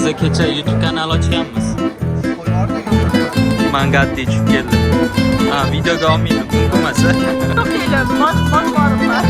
Biz kecha YouTube kanal ochganmiz. Mangatti tushib keldi. Ha, videoga olmaydi, bo'lmasa. Film, bosh boriblar.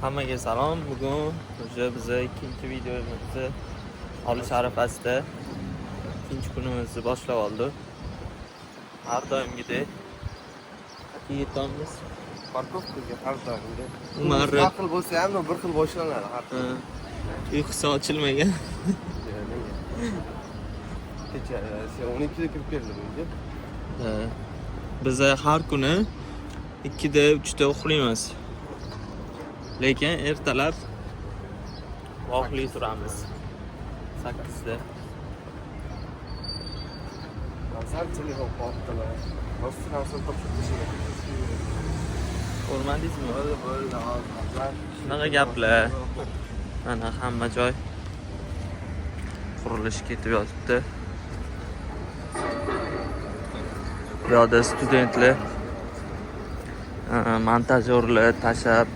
Hammaga salom. Bugun biz ikkinchi videomizni olish arafasida ikkinchi kunimizni boshlab oldik. Har doimgidek yetamiz. Parkovkaga har doimgidek. Umar aql bo'lsa ham bir xil boshlanadi har kuni. Uyqusi ochilmagan. Kecha 12 da kirib keldim. Biz har kuni 2 da 3 da uxlaymiz. Lekin ertalab voqli turamiz. 8 da. Nasıl telefon patladı? Nasıl topşurdu? Ko'rmadingizmi? Böyle Shunaqa gaplar. Mana hamma joy qurilish ketib yotibdi. Bu yerda studentlar montajyorlar tashab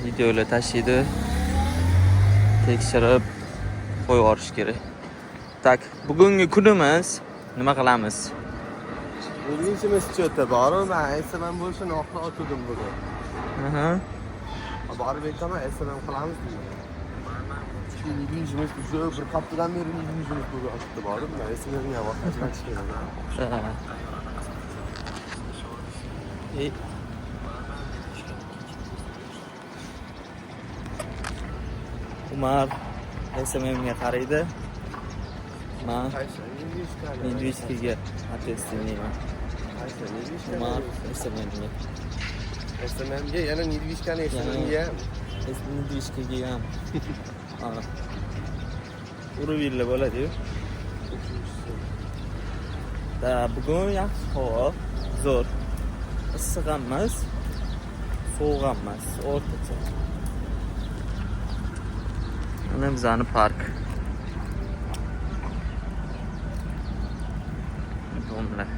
videolar tashiydi. Tekshirib qo'yib yuborish kerak. Tak, bugungi kunimiz nima qilamiz? O'zingizimiz chota borib, SMM bo'lishini oxiri ochdim bugun. Aha. Borib aytaman, SMM qilamiz deyman. Yuzimiz shu bir haftadan beri yuzimiz bo'lib ochdi borib, SMMga vaqt kerak. Umar SMMga qaraydi. Men Indviskiga attestinayman. Umar SMMga. SMMga yana Indviskani SMMga. Indviskiga ham. Ana. Uruvilla bo'ladi-yu. Da bugun yaxshi havo, zo'r. Issiq ham emas, sovuq ham emas, o'rtacha. Mana bizani park. Domlar.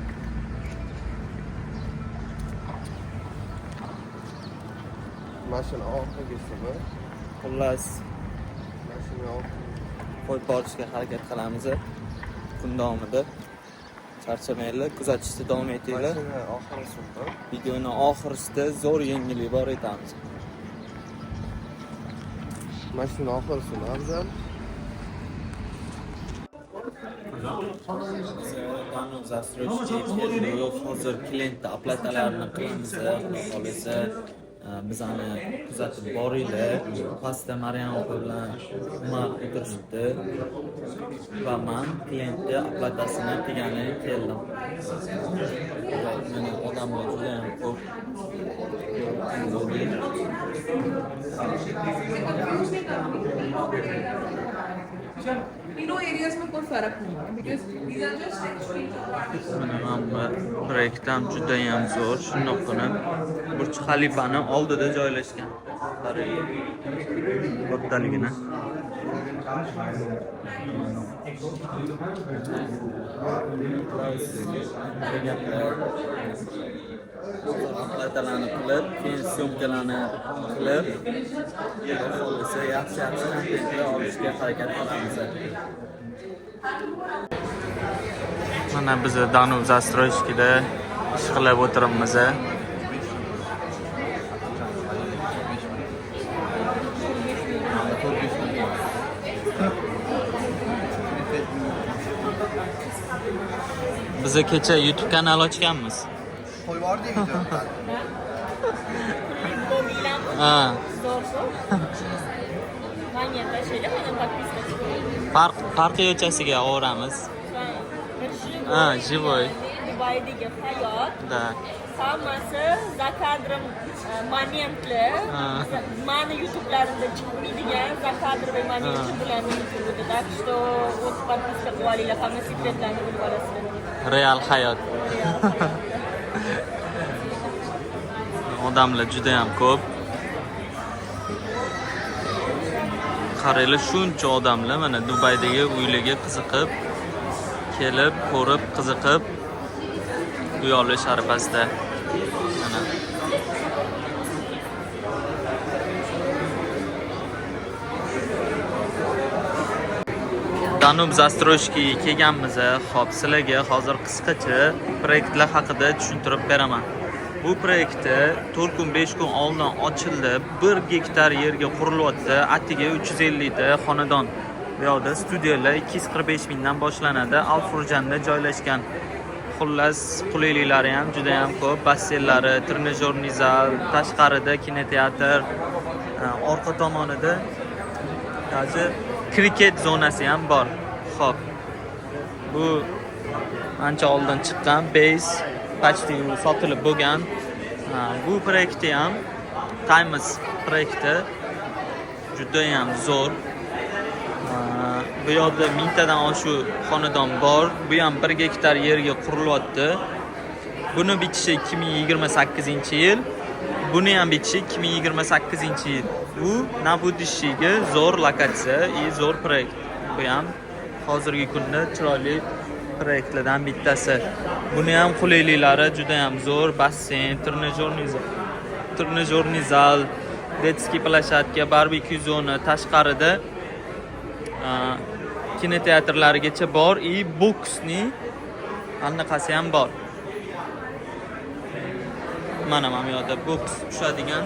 Mashina orqaga geçsemi? Xullas, Mashina orqaga qo'yib borishga harakat qilamiz. Kun davomida charchamaylar, kuzatishda davom etinglar. mashina oxirida. Videoni oxirisida zo'r yangilik bor etamiz. Mashina oxirida afzal. Hozir klientni aplatalarini qilamiz. Qolsa bizani kuzatib boringlar. Pastda Maryam opa bilan Umar o'tirishibdi va men klientni aplatasini deganini keldim. Meni odamlar juda ham ko'p. You know areas में कोई फर्क नहीं है because these are just Hamma proyektam juda ham zo'r. Shundoqqina Burj Xalifani oldida joylashgan. Kattaligina. Aplatlarni qilib, keyin syomkalarni qilib, xohlasa yaxshi kontentlar olishga harakat qilamiz. Mana biz Danub застройщикida ish qilib o'tiribmiz. Biz kecha YouTube kanal ochganmiz. Qo'yib yubordik videoni. Ha. Park yo'chasiga olamiz. Ha, живой. Dubaydagi hayot. Da. Hammasi zakadrim momentli. Mani YouTube'larimda chiqmaydigan zakadrim momenti bularni YouTube'da. Так что o'z podpiska qilib olinglar, hamma sekretlarni bilib olasizlar. Real hayot. Odamlar juda ham ko'p. Qaranglar, shuncha odamlar mana Dubaydagi uylarga qiziqib, kelib, ko'rib, qiziqib uy olish arafasida. Mana Danub Застройщикиga kelganmiz. Xo'p, sizlarga hozir qisqacha proyektlar haqida tushuntirib beraman. Bu proyektni 4 kun 5 kun oldin ochildi. 1 gektar yerga qurilyapti. Atiga 350 ta xonadon. Bu yerda studiyalar 245 mingdan boshlanadi. Alfurjanda joylashgan. Xullas, qulayliklari ham juda ham ko'p. Basseynlari, trenajyorniy zal, tashqarida kinoteatr, orqa tomonida hozir kriket zonasi ham bor. Xo'p. Bu ancha oldin chiqqan base почти sotilib bo'lgan. Bu proyektni ham Times proyekti juda ham zo'r. Bu yerda 1000 tadan oshiq xonadon bor. Bu ham 1 gektar yerga qurilyapti. Buni bitishi 2028-yil. Buni ham bitishi 2028-yil. Bu na budishiga zo'r lokatsiya, zo'r proyekt. Bu ham hozirgi kunda chiroyli proyektlardan bittasi. Buni ham qulayliklari juda ham zo'r, basseyn, trenajyorniy zal, detskiy plashatka, barbekyu zona, tashqarida kinoteatrlarigacha bor, boksni anaqasi ham bor. Mana bu yerda boks tushadigan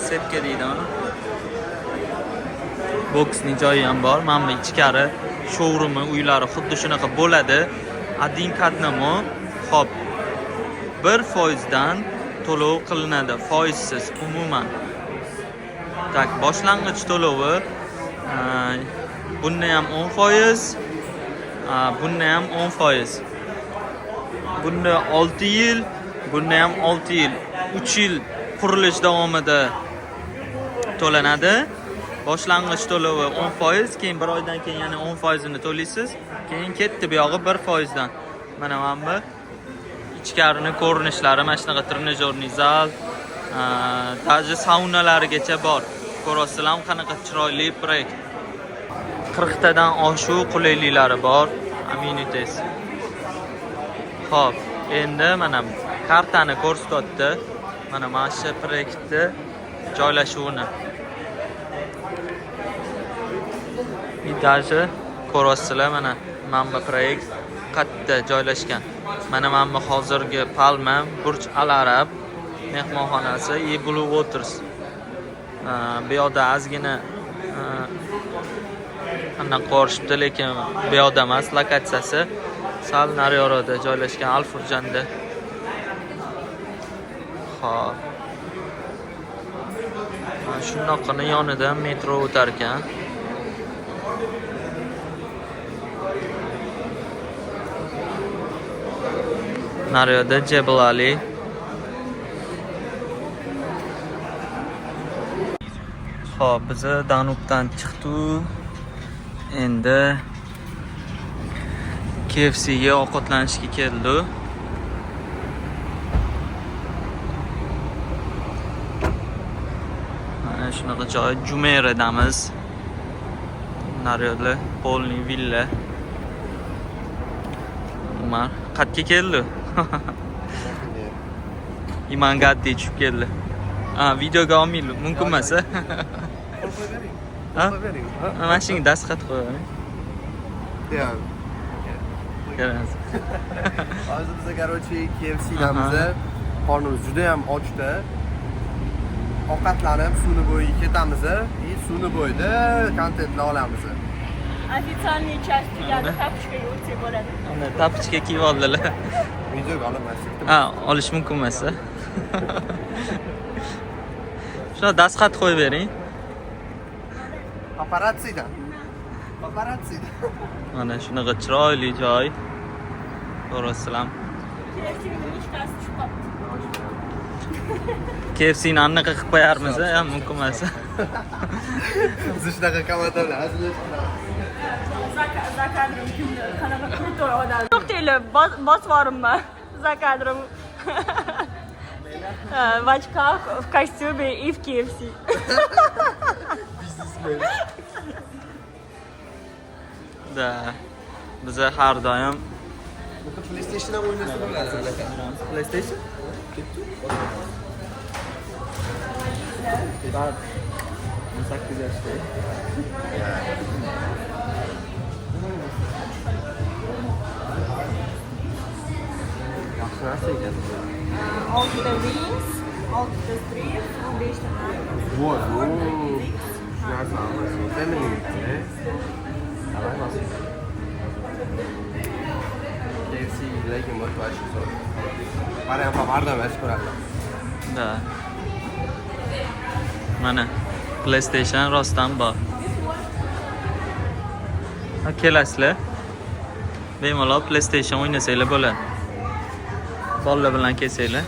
sepka deydi. Boksni joyi ham bor. Mana bu ichkari showrumi, uylari xuddi shunaqa bo'ladi. Adin qatnamo, xo'p, 1% dan to'lov qilinadi, foizsiz umuman. Tak, boshlang'ich to'lovi bunda ham 10%, bunda ham 10%. Bunda 6 yil, bunda ham 6 yil. 3 yil qurilish davomida to'lanadi. Boshlang'ich to'lovi 10%, keyin 1 oydan keyin yana 10% ni to'laysiz. Keyin ketdi bu yog'i 1% dan. Mana bu ichkarini ko'rinishlari, mana shunaqa trenajyorniy zal, даже saunalarigacha bor. Ko'rasizlar qanaqa chiroyli proyekt. 40 tadan oshiq qulayliklari bor. Amenities. Xo'p, endi mana kartani ko'rsatyapti. Mana shu proyektni joylashuvini. Даже ko'rasizlar mana bu proyekt qayerda joylashgan. Mana bu hozirgi Palma, Burj Al Arab mehmonxonasi, Blue Waters. Bu yerda ozgina anaqa ko'rishibdi, lekin bu yerda emas, lokatsiyasi sal nariyoqda joylashgan Alfurjanda. Xo'p. Shunaqani yonidan metro o'tar ekan. Nariyoqda Jebel Ali. Xo'p, biz Danubdan chiqdik. Endi KFC ga ovqatlanishga keldik. Mana shunaqa joy, Jumeira'damiz. Nariyoqda Polni villa. Umar qayerga keldi? Imangatti tushib keldi. Videoga olmaydi, mumkin emas. Ha? Mana shunga dasxat qo'ying. Ya. Ko'ramiz. Hozir biz garochi KFC'damiz. Qornimiz juda ham ochdi. Ovqatlanib suvni bo'yiga ketamiz. Suvni bo'yida kontentni olamiz. Официальный часть tugadi, tapichkaga o'tsak bo'ladi. Ana tapichka kiyib oldilar. Videoga olaman. Olish mumkin emas. Shuna dasxat qo'yib bering. Paparatsidan. Paparatsidan. Mana shunaqa chiroyli joy. To'g'risilam. KFC'ning ishkasi chiqibdi. KFC'ni anaqa qilib qo'yarmiz, ham mumkin emas. Biz shunaqa komandalar За кадром kimdir? Qanaqa krutoy odam. To'xtanglar, bosvorimman. За кадром. В очках, в костюме и в KFC. Da. Biz har doim PlayStation ham o'ynasa bo'ladi. PlayStation? Bak. 18 yaşta. Yaxshi narsa ekan. Oltita wings, oltita strip, 15 ta nuggets. Voy, narsa emas. Feminine. Давай нас. KFC lekin motivation zo'r. Mana ham bardam emas ko'radi. Da. Mana PlayStation rostdan bor. Kelasizlar. Bemalol PlayStation o'ynasanglar bo'ladi. Bolalar bilan kelsanglar.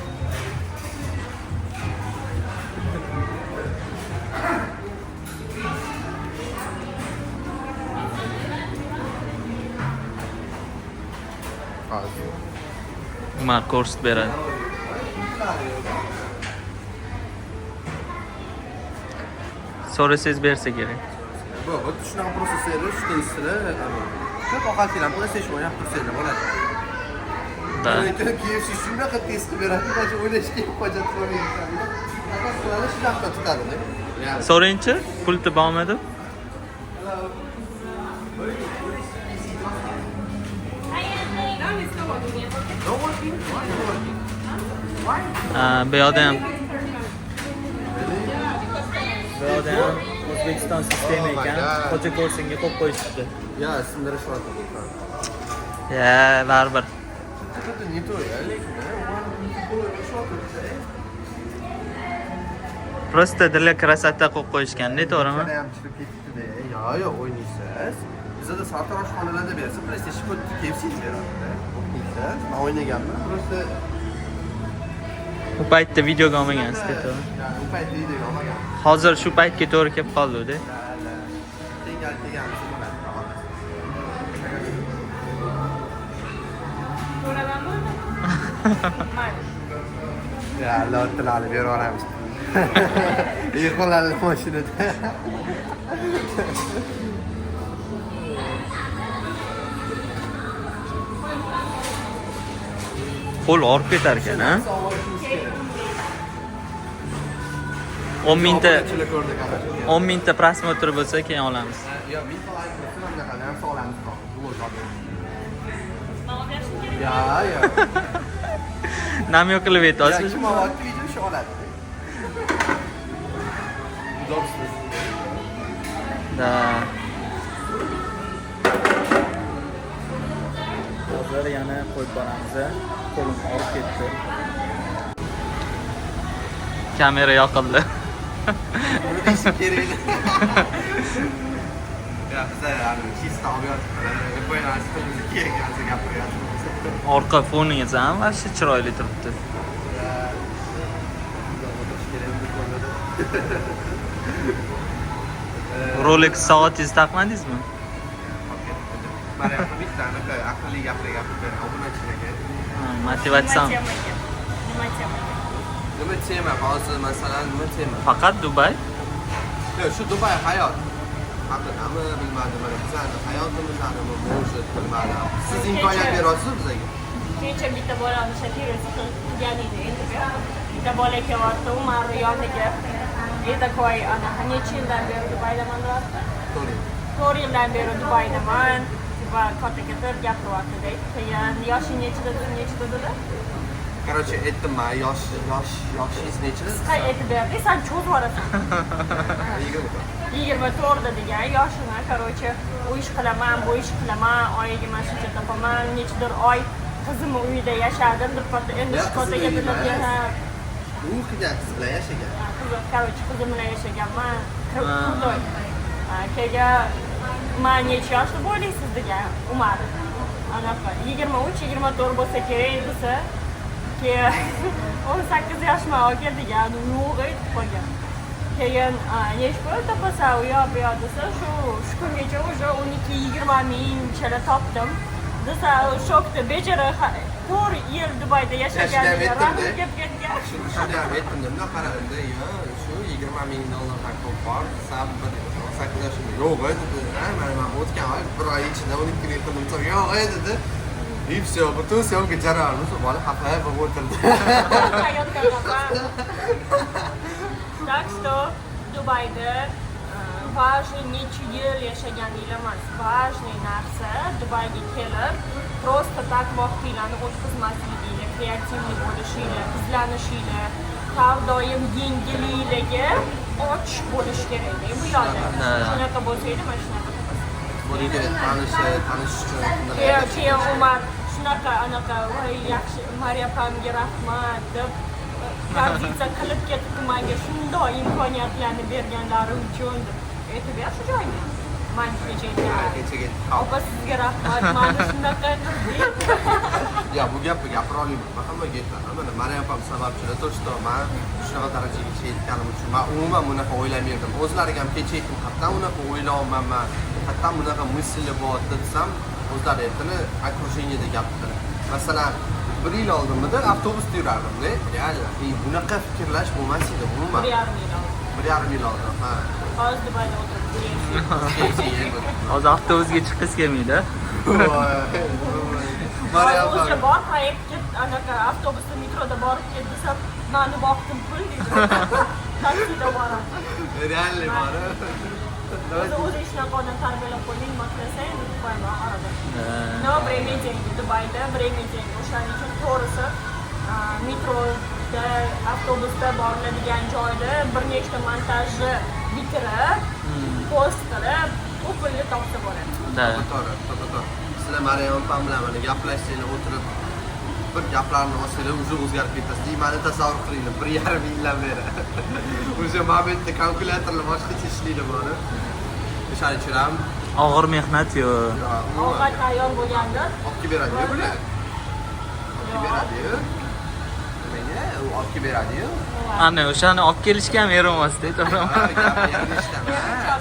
Hozir. Umar ko'rsatib beradi. So'rasangiz bersa kerak. Вот shunaqa protsessorlar, shtunslar, ko'p ovqatlar PlayStation o'ynab tursanglar bo'ladi. Da. KFC shunaqa tez qilib beradi, hozir o'ylashga hojat qilmaydi. Faqat shunaqa tutadi. So'raychi, pulti bormi deb? Bu yoqda ham O'zbekiston sistemi ekan, qo'cha ko'rsinga qo'yib qo'yishibdi. Ya, sindirishyapti. Ya, baribir. Это не то, я lekin. Просто для красоты qo'yib qo'yishganda, to'g'rimi? ham chiqib ketdi-da. Yo, o'ynaysiz. Bizda sartaroshxonalarda bersa, PlayStation xuddi KFC beradi. O'ynaysiz. Men o'ynaganman. Просто Bu paytda videoga olmagansiz, to'g'rimi? u paytda videoga olmagan. Hozir shu paytga to'g'ri kelib qoldi-da. Tegal Ya, lotlarni berib yuboramiz. Yig'iladi mashinada. Qo'l orib ketar ekan, ha? 10 mingta prosmotr bo'lsa keyin olamiz. Yo, mingta like bo'lsa ham naqadar ham solamiz. Ya. Namyo qilib aytasiz. Kim olyapti video shu oladi. Udobsiz. Da. Hozir yana qo'yib boramiz. Qo'lim olib ketdi. Kamera yoqildi. Buni deyishim kerak. Ya, bizlar chista obiyot. Qo'yamiz, kerak gapiryapmiz. Orqa foningiz ham vashta chiroyli turibdi. Rolex soatingizni taqmadingizmi? Mana bitta aqlli gapirgan obunachilarga. Motivatsion. Nima tema hozir masalan nima tema? Faqat Dubay. Yo'q, shu Dubay hayot. Haqidami bilmadim, mana bizlarning hayotimizni mo'jiza bilmadim. Siz imkoniyat berasiz bizga? Kecha bitta bolani shakirasi qilgan edi endi. Bitta bola kelyapti, Umar yoniga. Edakoy ana necha yildan beri Dubaydaman deyapti. 4 yildan beri Dubaydaman va katta-katta gapiryapti-da. Keyin yoshi nechida dedi? Короче, aytdim-man, yoshingiz nechida? Qay aytib berdi, sen cho'zib yuborasan. 24 degan yoshini, короче, u ish qilaman, bu ish qilaman, oyiga mana shuncha topaman, nechidir oy qizimni uyida yashadim, endi shikotaga bilib U qiz bilan yashagan. Короче, qizim bilan yashaganman. Keyin man necha yoshli bo'laysiz degan Umar. anaqa 23-24 bo'lsa kerak desa, keyin 18 yoshman olgan degan, yo'q edi qolgan. Keyin nechi pul topasan u yoq bu yoq desa, shu kungacha уже 12-20 ming chala topdim. Desa, shokda bechara 4 yil Dubayda yashaganiga rahmat gap ketgan. Shunday aytdim-da, qaraganda, shu 20 ming dollardan ko'p bor. Sab 18 yoshimda yo'q edi. Mana o'tgan oy 1 oy ichida 12 ming qildim, yo'q edi. И все, butun syomka jarayoni shu bola xafa bo'lib o'tirdi. Так что Dubayda важный necha yil yashaganinglar emas, важный narsa Dubayga kelib просто так vaqtinglarni o'tkazmasliginglar, kreativniy bo'lishinglar, izlanishinglar, har doim yengilliklarga och bo'lish kerak. Bu yo'lda shunaqa bo'lsa edi, mana shunaqa. Tanish Keyin Umar shunaqa anaqa voy yaxshi Mariya opamga rahmat deb garditsiya qilib ketdi menga shunday imkoniyatlarni berganlari uchun deb aytib shu joyga. Men kechaga opa sizga rahmat, mana shunaqa Ya bu gapni gapirolmayman. Men hammaga aytaman. Mana Mariya opam sababchilar to, что men shunaqa darajaga yetganim uchun men umuman bunaqa o'ylamaydim. O'zlariga ham kecha aytdim, hatto unaqa o'ylamayman. Hatto bunaqa misli bor desam, o'zlari aytdilar, окружениеda gapirdilar. Masalan, 1 yil oldinda avtobusda yurardim-da. Reально, bunaqa fikrlash bo'lmas edi umuman. 1,5 yil oldin. Ha. Hozir Dubayda o'tirib Hozir avtobusga chiqib kelmaydi. Mariya o'sha bor proyektga anaqa avtobusda metroda borib ket desam, meni vaqtim pul deydi. Taksida boraman. Reально bor. O'zi ishlardan tarbiyalab qo'ying, maqtasang, qo'yma arada. No, время деньги Dubayda, время деньги. O'shaning uchun to'g'risi metroda, avtobusda boriladigan joyda bir nechta montajni bitirib, post qilib, u pulni topsa bo'ladi. To'g'ri. Sizlar Mariya opam bilan mana gaplashsanglar, o'tirib bir gaplarni olsanglar, o'zgarib ketasiz. Meni tasavvur qilinglar, 1,5 yildan beri. O'sha momentda kalkulyatorlar boshqacha ishlaydi buni. O'shaning uchun ham Og'ir mehnat-yu. Ovqat tayyor bo'lganda olib kelib beradi-yu bular. Olib kelib beradi-yu. Nega? U olib kelib beradi-yu. Ana o'shani olib kelishga ham yaramasdi, to'g'rimi? Gapni eshitaman.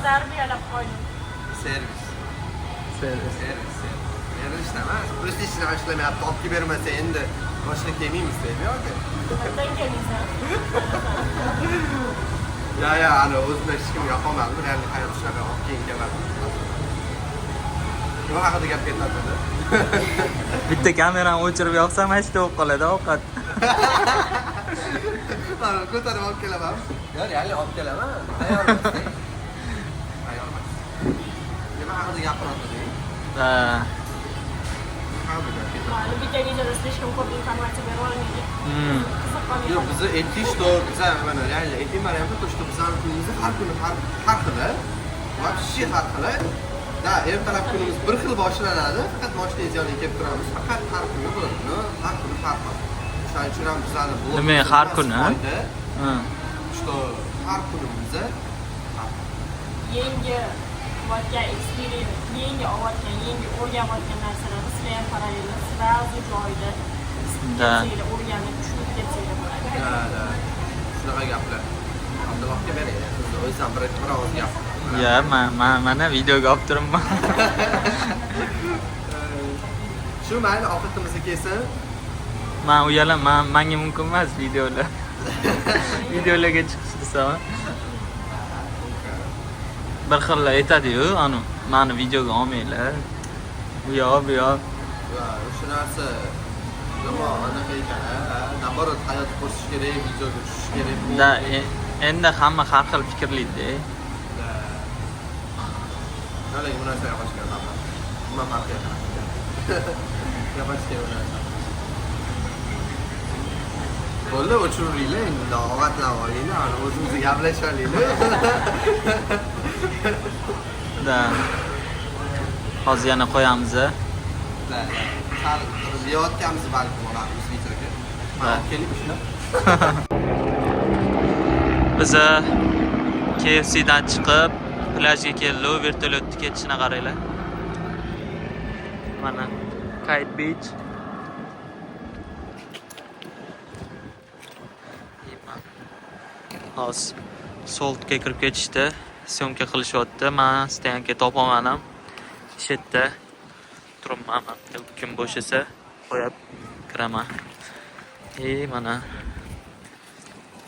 tarbiyalab qo'ydim. Servis. Ishlayman. Pulni ishlamayapti, olib kelib bermasa endi boshqa kelmaymiz deydi yoki. Qanday kelaysan? Ya, ana o'zimda hech kim yoqolmadi. Real hayot shunaqa olib keyin keladi. Nima haqida gap ketadi? Bitta kamerani o'chirib yoqsam hech bo'lib qoladi ovqat. Mana ko'tarib olib kelaman. Yo, real olib kelaman. Tayyormas. Nima haqida gapiryapti? Ha. Bitta videoda слишком ko'p informatsiya berib olmaydi. Yo'q, bizni aytdik, что biza mana reально aytmayman-ku, то что bizning kunimiz har kuni har xil. Вообще har xil. Da, ertalab kunimiz bir xil boshlanadi, faqat mashina ijodiga kelib turamiz. Faqat har kuni bo'ladi. Har kuni har xil. Shuning uchun ham bizlarni blog. Nima har kuni? Ha. Что har kunimiz Yangi o'tgan experience, yangi o'rganayotgan narsalarni sizlar ham parallelda sразу joyda o'rganib tushunib ketsanglar bo'ladi. Da. Shunaqa gaplar. Abdullohga bering. O'zim bir oz gap. Ya, mana videoga olib turibman. Shu mayli ovqatimizga kelsin. Men uyalaman, menga mumkin emas videolar. Videolarga chiqish desam. Bir xil aytadi-yu, ana, meni videoga olmanglar. Bu yoq. Shu narsa yomon anaqa ekan. Naborot hayot ko'rish kerak, videoga tushish kerak. Da, endi hamma har xil fikrlaydi. Nima narsa yapashgan hamma. Nima farqi yo'q. Yapashgan narsa. Bo'ldi, o'chiringlar endi, ovqatlanib olinglar, o'zingizga gaplashib olinglar. Da. Hozir yana qo'yamiz. Sal yeyotganmiz balki bo'lamiz videoga. Mana kelib shuna. Biz KFC dan chiqib plajga keldik, vertolyotga ketishini qaranglar. Mana Kite Beach. Hozir Saltga kirib ketishdi. Syomka qilishyapti. Men stoyanka topolmadim. Ish yerda turibman. Kim bo'shasa qo'yib kiraman. Mana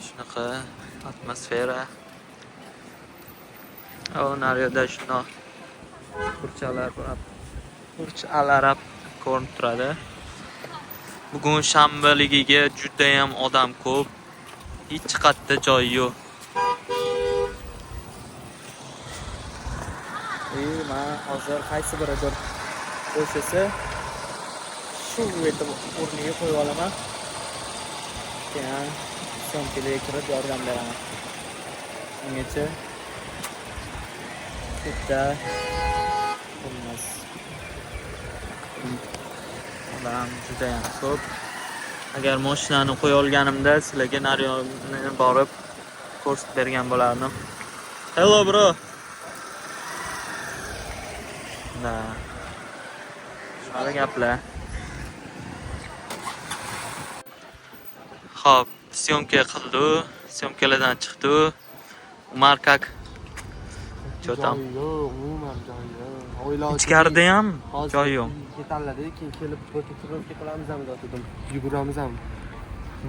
shunaqa atmosfera. Naryoqda shundoq burchalar ko'rinib turadi. Bugun shanbaligiga juda ham odam ko'p. Hech qayerda joy yo'q. Men hozir qaysi biridir bo'shasa shu yerda o'rniga qo'yib olaman. Keyin syomkaga kirib yordam beraman. Ungacha bitta bo'lmas. Odam juda ham ko'p. Agar mashinani qo'ya olganimda sizlarga naryonni borib ko'rsatib bergan bo'lardim. Hello bro. Shunday gaplar. Xo'p, syomka qildi, syomkalardan chiqdi. Umar kak. Cho'tam. Umuman joy yo'q. Ichkarida ham joy yo'q. Ketanlar keyin kelib fototurlovka qilamiz ham dedim. Yuguramiz ham.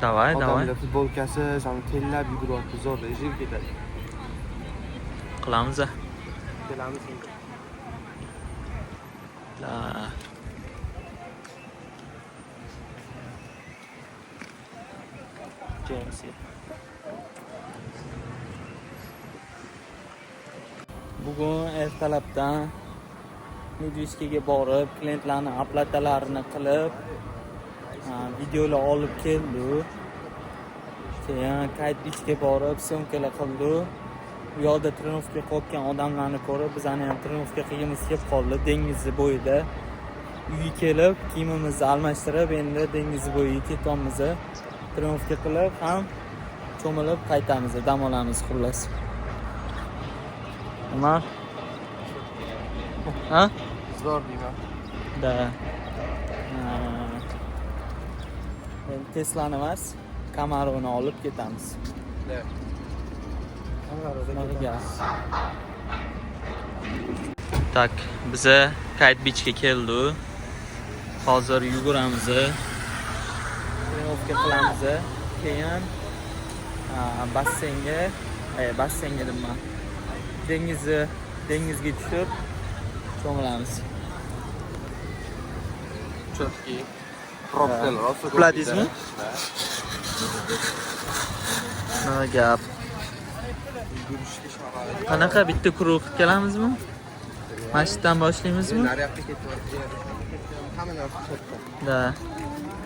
Davay. Odamlar futbolkasi, sam tellab yuguryapti, zo'r ishib ketadi. Qilamiz. Kelamiz. James. Bugun ertalabdan Medvishkaga borib, klientlarning aplatalarini qilib, videolar olib keldi. Keyin Kite Beachga borib, syomkalar qildi. Bu yoqda trenovka qolgan odamlarni ko'rib, bizani ham trenovka qilgimiz kelib qoldi dengiz bo'yida. Uyga kelib, kiyimimizni almashtirib, endi dengiz bo'yiga ketamiz. Trenovka qilib ham cho'milib qaytamiz, dam olamiz xullas. Nima? Ha? Zo'r deyman. Da. Tesla'ni emas, Camaro'ni olib ketamiz. Tak, biza Kite Beachga keldi. Hozir yuguramiz. Trenovka qilamiz. Keyin basseynga nima? Dengizga tushib cho'milamiz. Chotki. Propel rosa ko'p. Uxladingizmi? Nima gap? Yugurishga sharoit. Qanaqa bitta kruq qilib kelamizmi? Mashitdan boshlaymizmi? Naryoqqa ketyapti. Hamma narsa chotda. Da.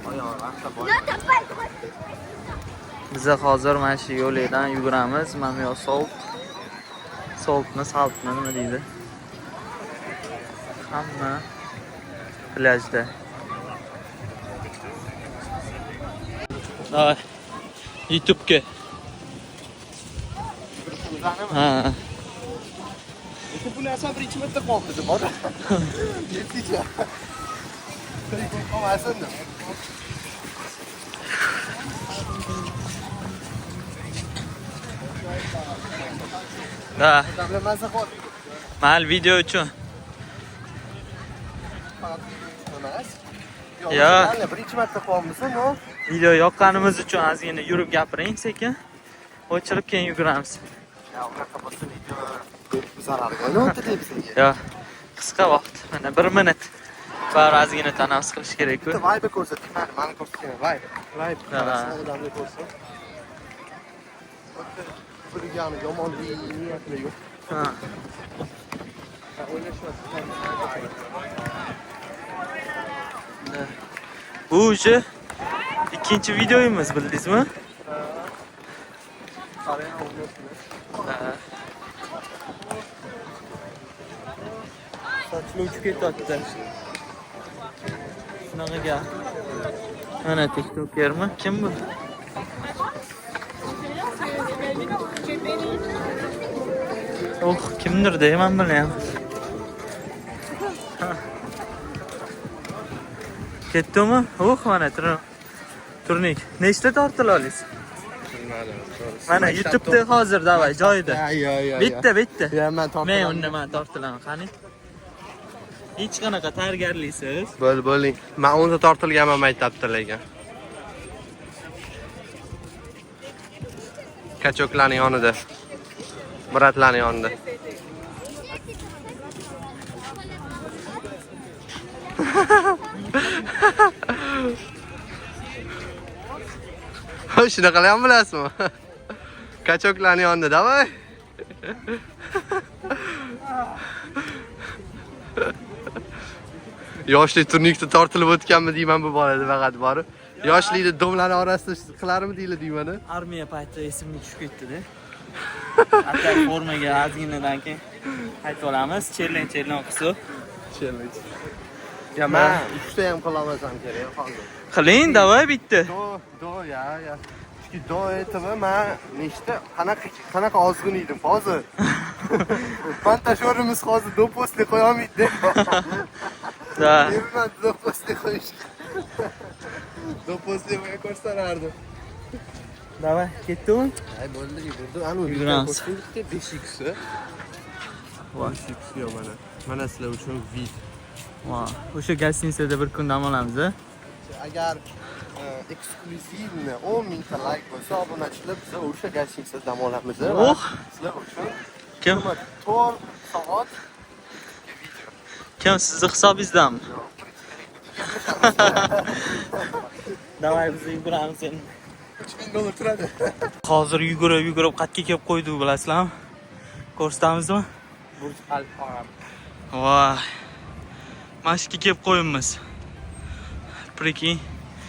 Oyoq vaqtda bor. Biz hozir mana shu yo'ldan yuguramiz. Mana bu Saltni nima deydi? Hamma plyajda. YouTube'ga. Ha. Bu narsa birinchi marta qoldi deb bor. Yetdicha. Qolmasin. Da. Davlamasa qol. Mal video uchun. Emas. Ya. Birinchi marta qolmasa, no? Video yoqqanimiz uchun ozgina yurib gapiring sekin. O'chirib keyin yuguramiz. Ya, unaqa bo'lsa video zararga o'tadi bizga. Yo, qisqa vaqt. Mana 1 minut. Bari ozgina tanaffus qilish kerak-ku. Vibe ko'rsating, mani ko'rsating. Vibe. Odamni ko'rsin. Bilgani yomonlik niyatli yo'q. Ha. Bu o'sha ikkinchi videoyimiz, bildingizmi? Sochli uchib ketyapti. Shunaqa gap. Mana TikTokermi? Kim bu? Kimdir deyman bilyapman. Ketdimi? Mana turnik. Nechta tortila olasiz? Mana YouTube'da hozir davay joyida. Bitta. Ya men tortilaman. Men undan tortilaman, qani. Hech qanaqa tayyorgarlisiz. Bo'ling. Men o'nta tortilganman maktabda lekin. Kachoklarning yonida. Bratlarning yonida. Shunaqa ham bilasizmi? Kachoklarning yonida, davay. Yoshlik turnikda tortilib o'tganmi deyman bu borada faqat borib. Yoshlikda domlarning orasida qilarmi deyli deyman. Armiya payti esimga tushib ketdi-da. Hatta formaga ozginadan keyin qaytib olamiz. Cherlen qilsa. Ya men ikkita ham qilamasam kerak hozir. Qiling, davay bitta. Ya. Chunki do aytib men nechta qanaqa ozg'in edim hozir. Montajyorimiz hozir do'postni qo'ya olmaydi. Da. Men do'postni qo'yish. Do'postni qo'ya ko'rsatardi. Davay, ketdimi? Ay bo'ldi, yugurdi. Anu Yuguramiz. 5x. Voy, Yo'q mana sizlar uchun vid. voy. O'sha gastitsada bir kun dam olamiz, a? Agar eksklyuzivni 10 mingta layk bo'lsa, obunachilar biz o'sha gastitsada dam olamiz. Sizlar uchun Kim? 4 soat Kim sizni hisobingizdanmi? Davay biz yuguramiz endi. $3000 turadi. Hozir yugurib qatga kelib qo'ydik, bilasizlarmi? Ko'rsatamizmi? Burj Al Arab. Voy. Mashqqa kelib qo'yibmiz. Priki.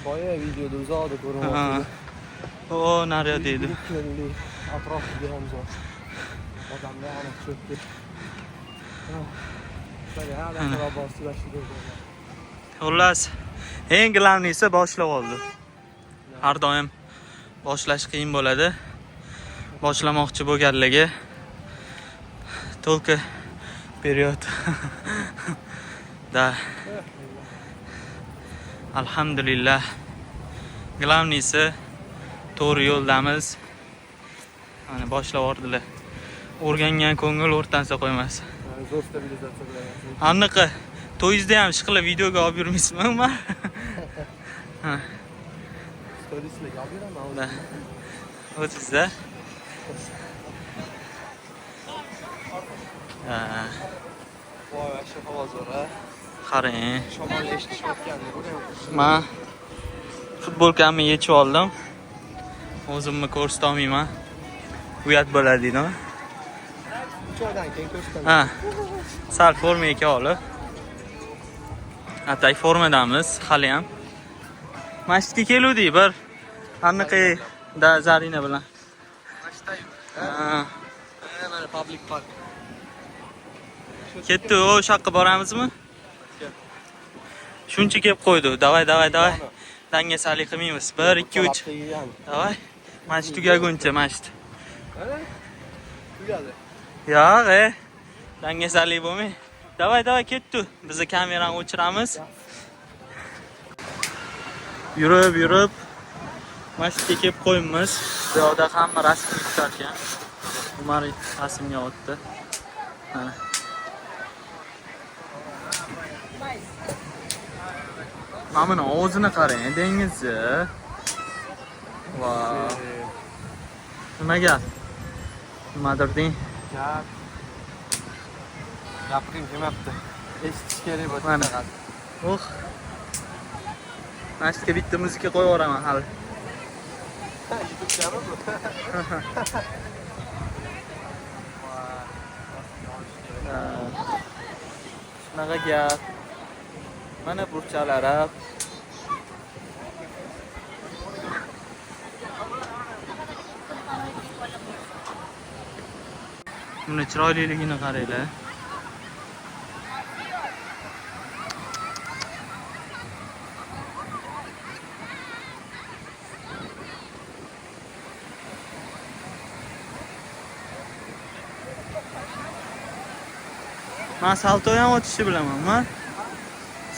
Boya videoda uzoqda ko'ryapman. O, naryoq deydi. Atrofga ham zo'r. Odamlar ana cho'kdi. Xullas, eng glavnisi boshlab oldi. Har doim boshlash qiyin bo'ladi. Boshlamoqchi bo'lganligi только вперед. Da. Alhamdulillah. Glavnisi to'g'ri yo'ldamiz. Mana boshlab oldilar. O'rgangan ko'ngil o'rtansa qo'ymas. Zo'r stabilizatsiya bilan. Aniqi to'yingizda ham ishqilib videoga olib yurmaysizmi men? Storieslarga olib yuraman. O'zingizda? Voy, shu havo zo'r-a. Qarang. Shamol eshitishayotgandi. Men futbolkamni yechib oldim. O'zimni ko'rsata olmayman. Uyat bo'ladi deydi. Joydan keyin ko'rsataman. Ha. Sal formaga olib. Atay formadamiz hali ham. Masjidga keluvdik bir aniqi da Zarina bilan. Masjidda. Ha. Mana public park. Ketdi, o yoqqa boramizmi? Shuncha kelib qo'ydi. Davay. Dangasalik qilmaymiz. 1 2 3. Davay. Masjid tugaguncha masjid. Tugadi. Yo'q, dangasalik bo'lmay. Davay ketdi. Biz kamerani o'chiramiz. Yurib masjidga kelib qo'yamiz. Bu yoqda hamma rasm chiqargan. Umar rasmga o'tdi. Mana. Mamani o'zini qarang, dengizni. Voy. Nima gap? Nimadir deng? Gapiring kelmabdi. Eshitish kerak bo'ldi Mana. faqat. Masjidga bitta muzika qo'yib yuboraman hali. YouTube'gami bu? Shunaqa gap. Mana burchalar ham. Buni chiroyliligini qaranglar. Men salto ham otishni bilaman. Men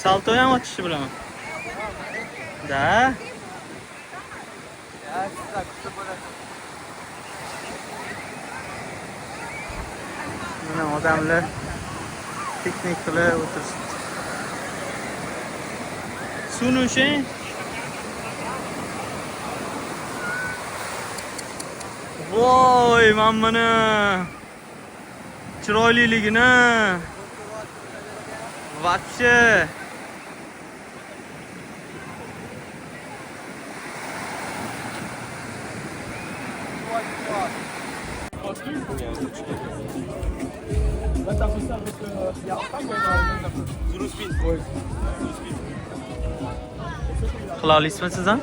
salto ham otishni bilaman. Da. Mana odamlar piknik qilib o'tirishibdi. Suvni o'shang. Voy, men buni chiroyliligini вообще qila olasizmi siz ham?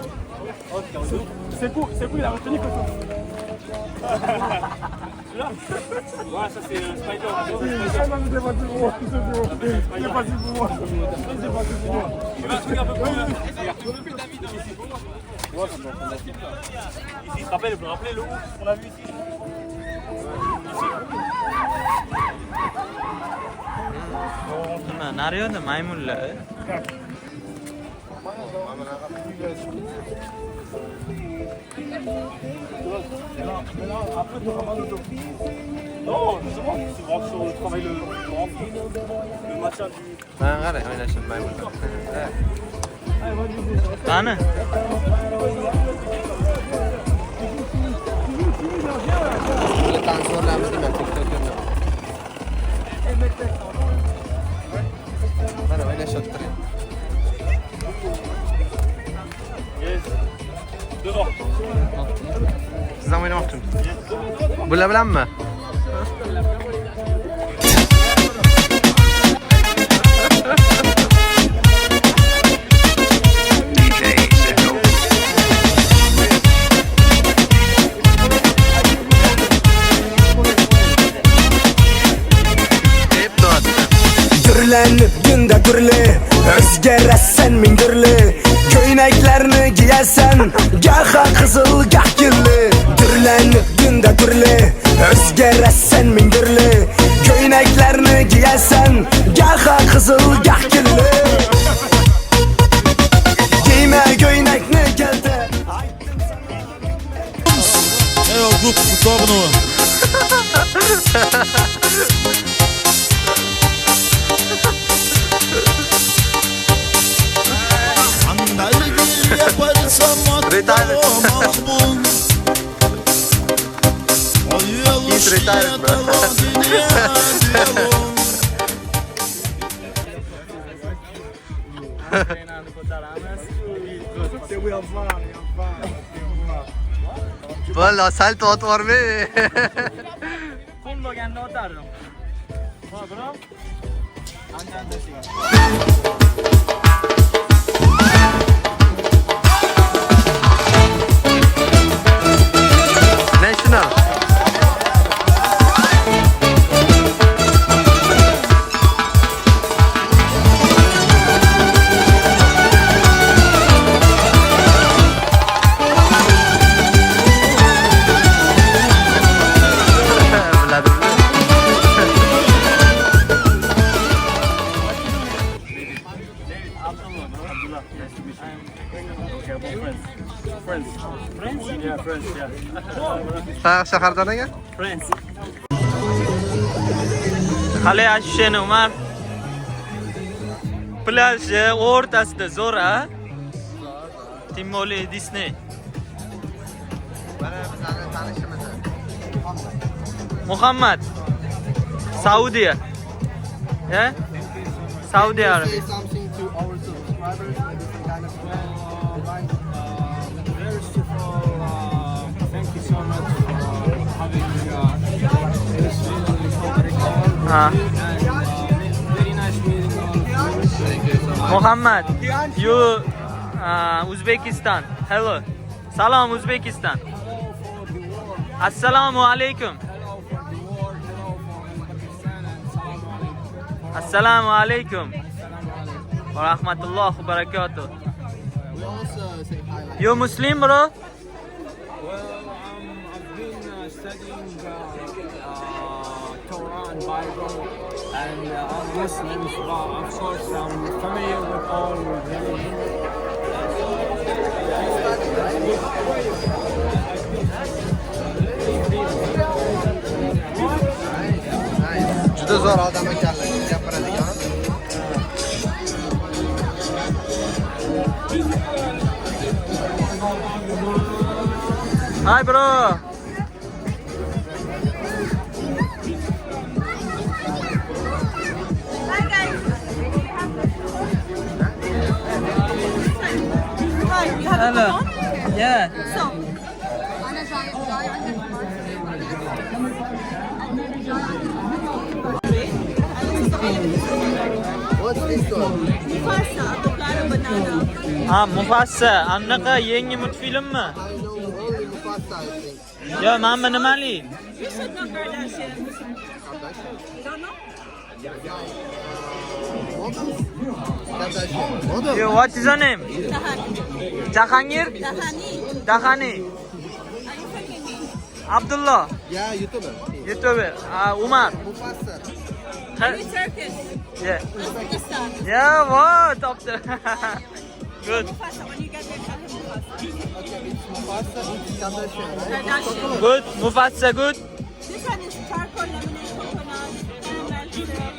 C'est cool, il a retenu que ça. Ouais, ça c'est un spider. C'est pas du gros, c'est pas du gros. C'est pas du gros. Tu vas un truc un peu plus. Ouais, c'est bon. Ici, il se rappelle, vous vous rappelez le ours qu'on a vu ici? Nima, naryoqda maymunlar. Après, tu ramasses le dos. Non, justement, tu rentres sur le travail, le machin du. Ben qara, o'ynashib maymunlar. Qani? Buni tansorlarimiz nima TikTokda. Mana o'ynashyapti. Yes. Devant. Siz ham o'ynamoqchimisiz? Bular bilanmi? Türlenip günde türlü Özgerasan min türlü Köyneklerini giyersen Gaha kızıl gah güllü Türlenip günde türlü Özgerasan min türlü Köyneklerini giyersen Gaha kızıl gah güllü Giyme köynekni geldi É o grupo que sobe no. Andalgı yaparsam mahmum. Valla salto otvormi. Qo'l bo'lganda otardim. Ha, biroq andan tashigan. National. Shahardan aka? Friends. Qalay ashishani Umar? Plajni o'rtasida zo'r a? Timoli Disney. Mana bizlarning tanishimiz. Muhammad. Saudiya. Yeah? Saudi Arabia. Say something to our subscribers, maybe some kind of line. First of all, thank you so much for having this really important call. Ah. And very nice meeting all of you. Thank you so much. Muhammad, you Uzbekistan. Hello. Salam Uzbekistan. Hello for the world. Assalomu alaykum. Hello for the world. Hello for Pakistan and Salam alaikum. Assalomu alaykum. Salam alaikum. Va rahmatullohi va barakatuh. We also say hi like You Muslim, bro? Well, I've been studying Torah and Bible, and I'm Muslim, but of course I'm familiar with all religions. Juda zo'r odam ekanlar, gapiradigan. Hi bro. Hello. Yeah. What's this one? Mufassa. Anaqa yangi multfilmmi? I know only Mufasa, I think. Yo, mana nimali? You should know Kardashian. You don't know? Models? Kardashian. Model? Yo, what is your name? Dahani. Jahangir? Dahani. Dahani. Are you fucking me? Abdullah. Yeah, YouTuber. YouTuber. Umar. Mufasa. Are you Turkish? Yeah. Uzbekistan. Yeah, what? After. Good. Mufasa, when you get there, tell him Mufasa. Okay, it's Mufasa, it's Kardashian, right? Kardashian. Good. Mufassa good. This one is charcoal, lemonade, coconut, caramel syrup.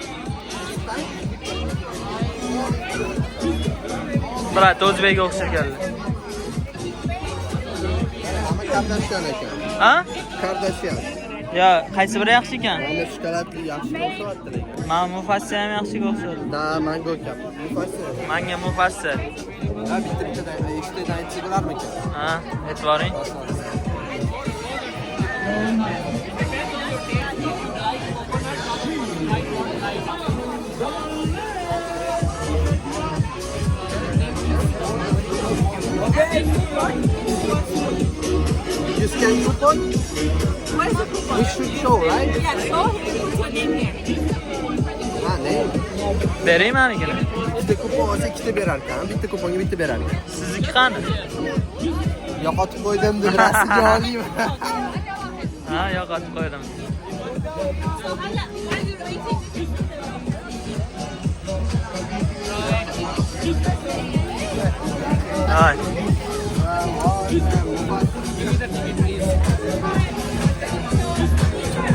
Brat, o'zbekga o'xshab keldi. Ama Kardashian ekan. Ha? Kardashian. Yo, qaysi biri yaxshi ekan? Mana shokoladli yaxshi o'xshatyapti. Men Mufassa ham yaxshiga o'xshadi. Da, mango kap. Mufasa. Menga Mufassa. Ha, bitta-bittadan ikkitadan aytsa bo'larmikan? Ha, e'tiboring. You scan coupon? Where's the coupon? We should show, right? Yeah, show him. Put your name here. Ha, ne? Beraymi menigini? Ikkita kupon olsa ikkita berar ekan, bitta kuponga bitta berar ekan. Sizniki qani? Yo'qotib qo'ydim deb rasmga olaymi? Ha, yo'qotib qo'ydim. Hay.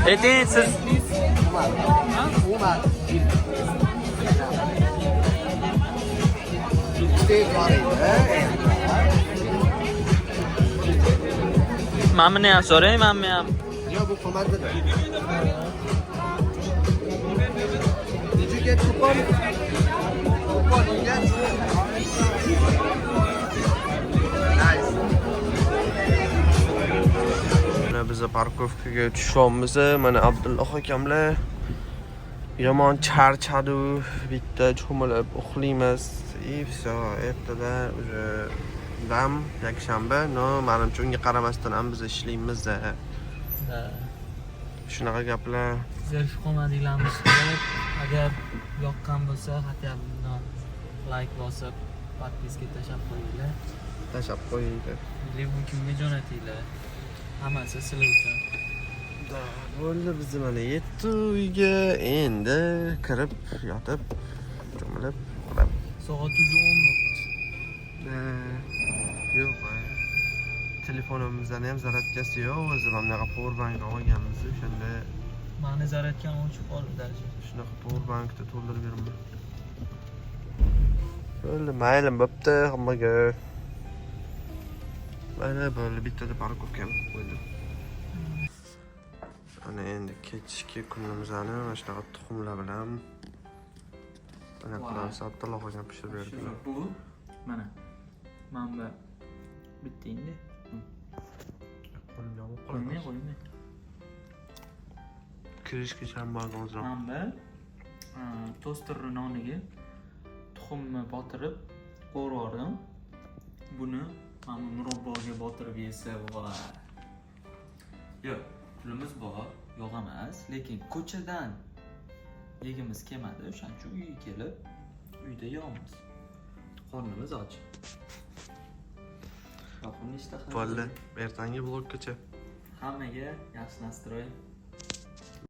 Ayting siz Umar. Stay worried, mamni ham so'rang, mamni ham. Yo, bu qo'mardida. Did you get coupon? Coupon you get? Nice. Biz parkovkaga tushamiz. Mana Abdulloh akamlar yomon charchadi, bitta cho'milib uxlaymiz. И всё, ertadan уже dam yakshanba. No, menimcha unga qaramasdan ham biz ishlaymiz. Shunaqa gaplar. Zerif qo'madinglarmiz kerak. Agar yoqqan bo'lsa, hatto like bosib, podpiska tashab qo'yinglar. Tashab qo'yinglar. Telefon kimga jo'natinglar. Hammasi sizlar uchun. Bo'ldi, biz mana yetdi uyga. Endi kirib, yotib, cho'milib, qolib. Soat уже 10. Yo'q. Telefonimizdan ham zaryadkasi yo'q. O'zi bunaqa powerbank olganmiz, o'shanda Mani zaryadkani o'chib qoldi даже. shunaqa powerbankda to'ldirib beraman. Bo'ldi, mayli, bo'pti, hammaga. Mana bo'ldi, bittada parkovkani qo'ydim. Ana endi kechki kunimizni mana shunaqa tuxumlar bilan mana qilamiz. Abdulloh ham pishirib berdi. Bu mana manba bitta endi. Qo'ymay. Kirishga shanbaga o'zim. Manba toster noniga tuxumni botirib qo'yib buni mana murabboga botirib yesa va yo'q, pulimiz bor, yo'q emas, lekin ko'chadan yegimiz kelmadi, o'shaning uchun uyga kelib uyda yeymiz. Qornimiz och. Yoqimli ishtaha. Bo'ldi, ertangi vloggacha. Hammaga yaxshi nastroy.